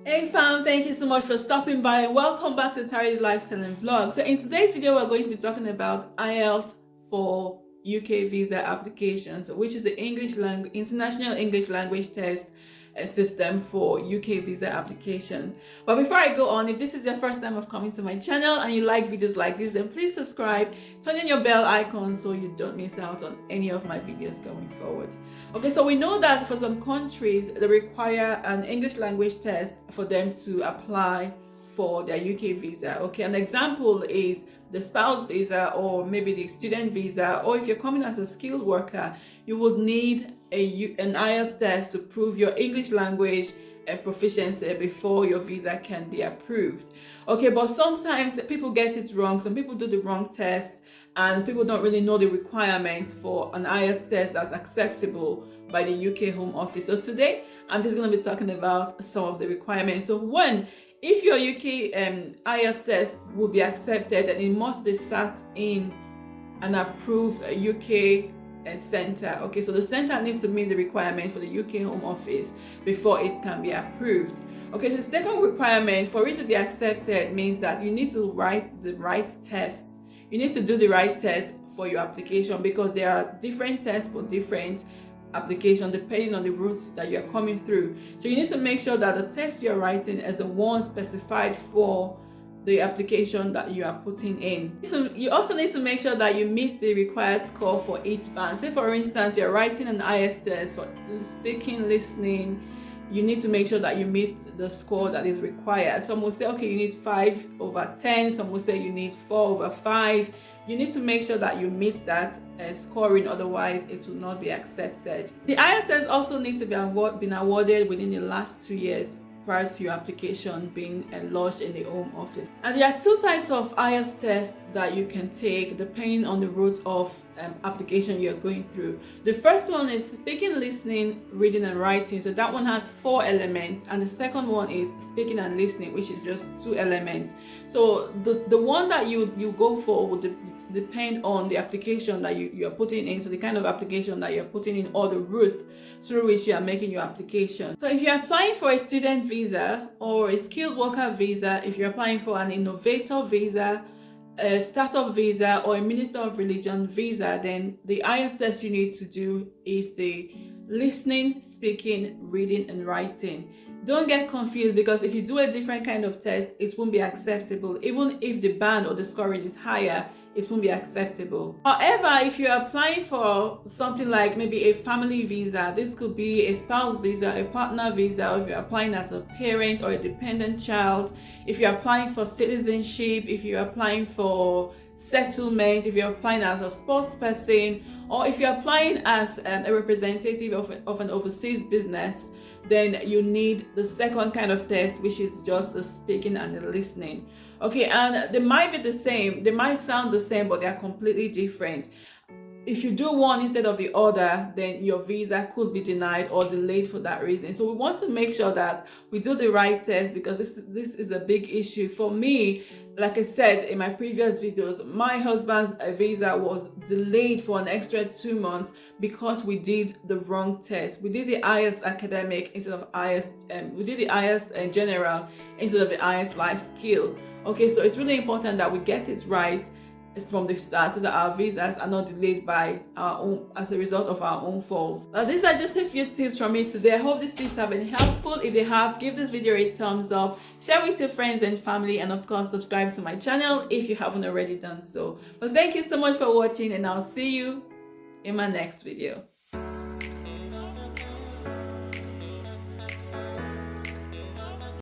Hey fam, thank you so much for stopping by and welcome back to Tari's Lifestyle and Vlog. So in today's video, we're going to be talking about IELTS for UK visa applications, which is the International English Language Test system for UK visa application. But before I go on, if this is your first time of coming to my channel and you like videos like this, then please subscribe, turn on your bell icon so you don't miss out on any of my videos going forward. Okay, so we know that for some countries they require an English language test for them to apply for their UK visa. Okay, an example is the spouse visa or maybe the student visa, or if you're coming as a skilled worker, you would need an IELTS test to prove your English language and proficiency before your visa can be approved. Okay, but sometimes people get it wrong. Some people do the wrong test and people don't really know the requirements for an IELTS test that's acceptable by the UK Home Office. So today I'm just going to be talking about some of the requirements. So one, if your UK IELTS test will be accepted, then it must be sat in an approved UK center. Okay, so the center needs to meet the requirement for the UK Home Office before it can be approved. Okay, the second requirement for it to be accepted means that you need to write the right tests. You need to do the right test for your application because there are different tests for different application depending on the routes that you're coming through. So you need to make sure that the test you're writing is the one specified for the application that you are putting in. So you also need to make sure that you meet the required score for each band. Say for instance, you're writing an IELTS test for speaking, listening. You need to make sure that you meet the score that is required. Some will say, okay, you need 5/10. Some will say you need 4/5. You need to make sure that you meet that scoring, otherwise it will not be accepted. The IELTS test also needs to be awarded within the last 2 years prior to your application being lodged in the Home Office. And there are two types of IELTS tests that you can take depending on the route of application you're going through. The first one is speaking, listening, reading and writing. So that one has 4 elements, and the second one is speaking and listening, which is just 2 elements. So the one that you go for would depend on the application that you're putting in, so the kind of application that you're putting in or the route through which you are making your application. So if you're applying for a student visa or a skilled worker visa, if you're applying for an innovator visa, a startup visa or a minister of religion visa, then the IELTS test you need to do is the listening, speaking, reading and writing. Don't get confused, because if you do a different kind of test, it won't be acceptable. Even if the band or the scoring is higher, it won't be acceptable. However, if you're applying for something like maybe a family visa, this could be a spouse visa, a partner visa, or if you're applying as a parent or a dependent child, if you're applying for citizenship, if you're applying for settlement, if you're applying as a sports person, or if you're applying as a representative of an overseas business, then you need the second kind of test, which is just the speaking and the listening. Okay, and they might be the same, they might sound the same, but they are completely different. If you do one instead of the other, then your visa could be denied or delayed for that reason. So we want to make sure that we do the right test, because this is a big issue. For me, like I said in my previous videos, my husband's visa was delayed for an extra 2 months because we did the wrong test. We did the IELTS academic instead of IELTS, we did the IELTS general instead of the IELTS life skill. Okay, so it's really important that we get it right from the start so that our visas are not delayed by our own as a result of our own fault. These are just a few tips from me today. I hope these tips have been helpful. If they have, give this video a thumbs up, share with your friends and family, and of course subscribe to my channel if you haven't already done so. But thank you so much for watching, and I'll see you in my next video.